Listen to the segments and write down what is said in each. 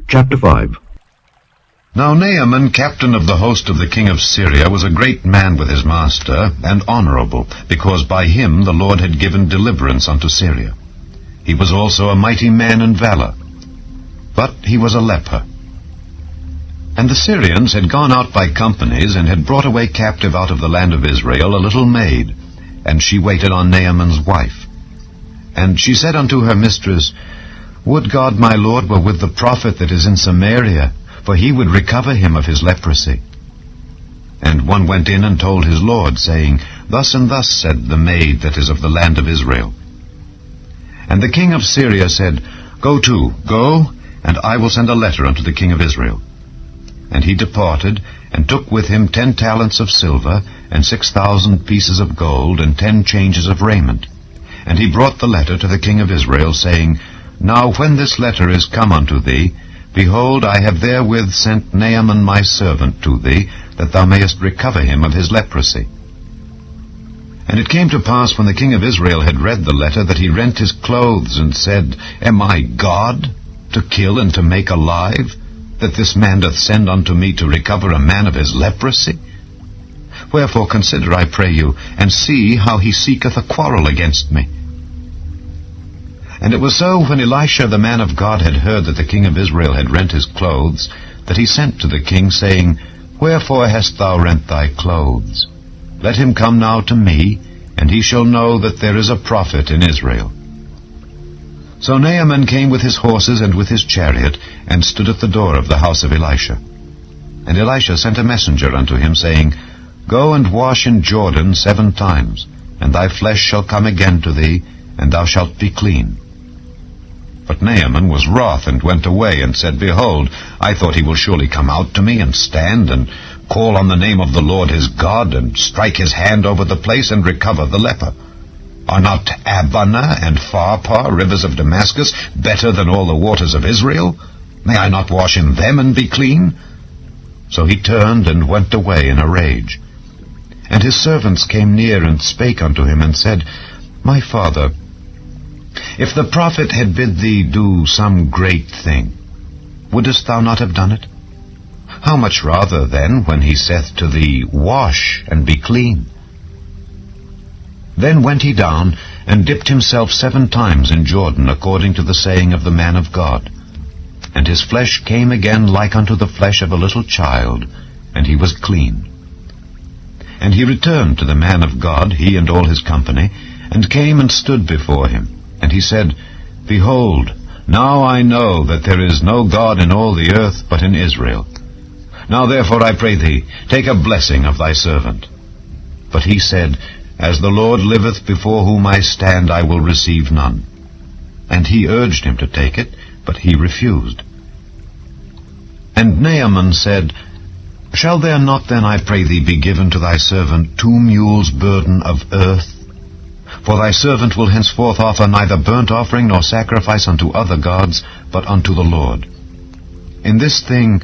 Chapter 5. Now Naaman, captain of the host of the king of Syria, was a great man with his master, and honorable, because by him the Lord had given deliverance unto Syria. He was also a mighty man in valor, but he was a leper. And the Syrians had gone out by companies, and had brought away captive out of the land of Israel a little maid, and she waited on Naaman's wife. And she said unto her mistress, Would God my Lord were with the prophet that is in Samaria, for he would recover him of his leprosy. And one went in and told his lord, saying, Thus and thus said the maid that is of the land of Israel. And the king of Syria said, Go, and I will send a letter unto the king of Israel. And he departed, and took with him 10 talents of silver, and 6,000 pieces of gold, and 10 changes of raiment. And he brought the letter to the king of Israel, saying, Now when this letter is come unto thee, behold, I have therewith sent Naaman my servant to thee, that thou mayest recover him of his leprosy. And it came to pass, when the king of Israel had read the letter, that he rent his clothes, and said, Am I God, to kill and to make alive, that this man doth send unto me to recover a man of his leprosy? Wherefore consider, I pray you, and see how he seeketh a quarrel against me. And it was so, when Elisha the man of God had heard that the king of Israel had rent his clothes, that he sent to the king, saying, Wherefore hast thou rent thy clothes? Let him come now to me, and he shall know that there is a prophet in Israel. So Naaman came with his horses and with his chariot, and stood at the door of the house of Elisha. And Elisha sent a messenger unto him, saying, Go and wash in Jordan 7 times, and thy flesh shall come again to thee, and thou shalt be clean. But Naaman was wroth, and went away, and said, Behold, I thought he will surely come out to me, and stand, and call on the name of the Lord his God, and strike his hand over the place, and recover the leper. Are not Abana and Pharpar, rivers of Damascus, better than all the waters of Israel? May I not wash in them, and be clean? So he turned, and went away in a rage. And his servants came near, and spake unto him, and said, My father, if the prophet had bid thee do some great thing, wouldest thou not have done it? How much rather, then, when he saith to thee, Wash, and be clean? Then went he down, and dipped himself 7 times in Jordan, according to the saying of the man of God. And his flesh came again like unto the flesh of a little child, and he was clean. And he returned to the man of God, he and all his company, and came and stood before him. And he said, Behold, now I know that there is no God in all the earth but in Israel. Now therefore I pray thee, take a blessing of thy servant. But he said, As the Lord liveth before whom I stand, I will receive none. And he urged him to take it, but he refused. And Naaman said, Shall there not then, I pray thee, be given to thy servant 2 mules' burden of earth? For thy servant will henceforth offer neither burnt offering nor sacrifice unto other gods, but unto the Lord. In this thing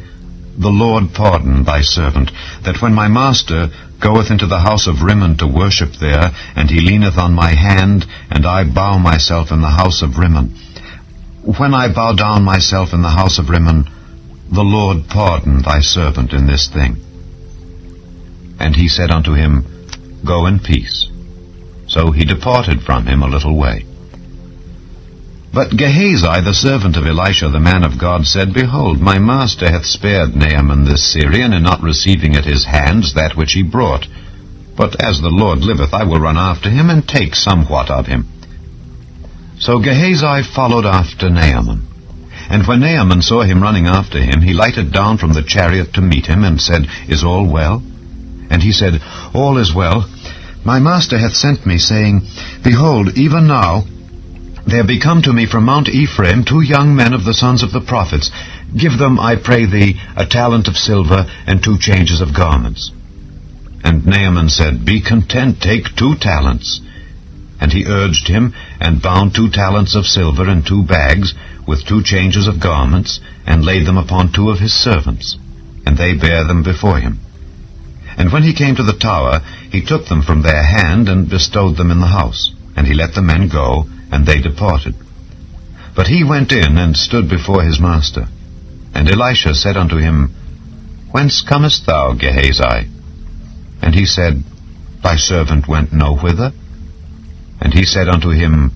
the Lord pardon thy servant, that when my master goeth into the house of Rimmon to worship there, and he leaneth on my hand, and I bow myself in the house of Rimmon. When I bow down myself in the house of Rimmon, the Lord pardon thy servant in this thing. And he said unto him, Go in peace. So he departed from him a little way. But Gehazi, the servant of Elisha the man of God, said, Behold, my master hath spared Naaman this Syrian, in not receiving at his hands that which he brought. But as the Lord liveth, I will run after him, and take somewhat of him. So Gehazi followed after Naaman. And when Naaman saw him running after him, he lighted down from the chariot to meet him, and said, Is all well? And he said, All is well. My master hath sent me, saying, Behold, even now there be come to me from Mount Ephraim 2 young men of the sons of the prophets. Give them, I pray thee, a talent of silver, and 2 changes of garments. And Naaman said, Be content, take 2 talents. And he urged him, and bound 2 talents of silver in 2 bags, with 2 changes of garments, and laid them upon 2 of his servants. And they bare them before him. And when he came to the tower, he took them from their hand, and bestowed them in the house. And he let the men go, and they departed. But he went in, and stood before his master. And Elisha said unto him, Whence comest thou, Gehazi? And he said, Thy servant went no whither. And he said unto him,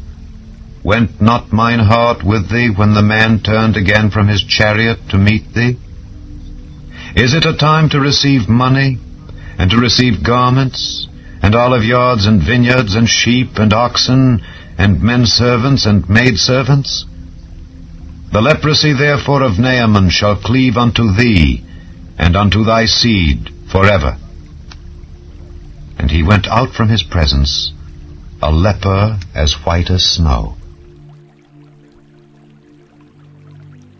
Went not mine heart with thee when the man turned again from his chariot to meet thee? Is it a time to receive money, and to receive garments, and oliveyards, and vineyards, and sheep, and oxen, and men servants, and maid servants? The leprosy therefore of Naaman shall cleave unto thee, and unto thy seed forever. And he went out from his presence, a leper as white as snow.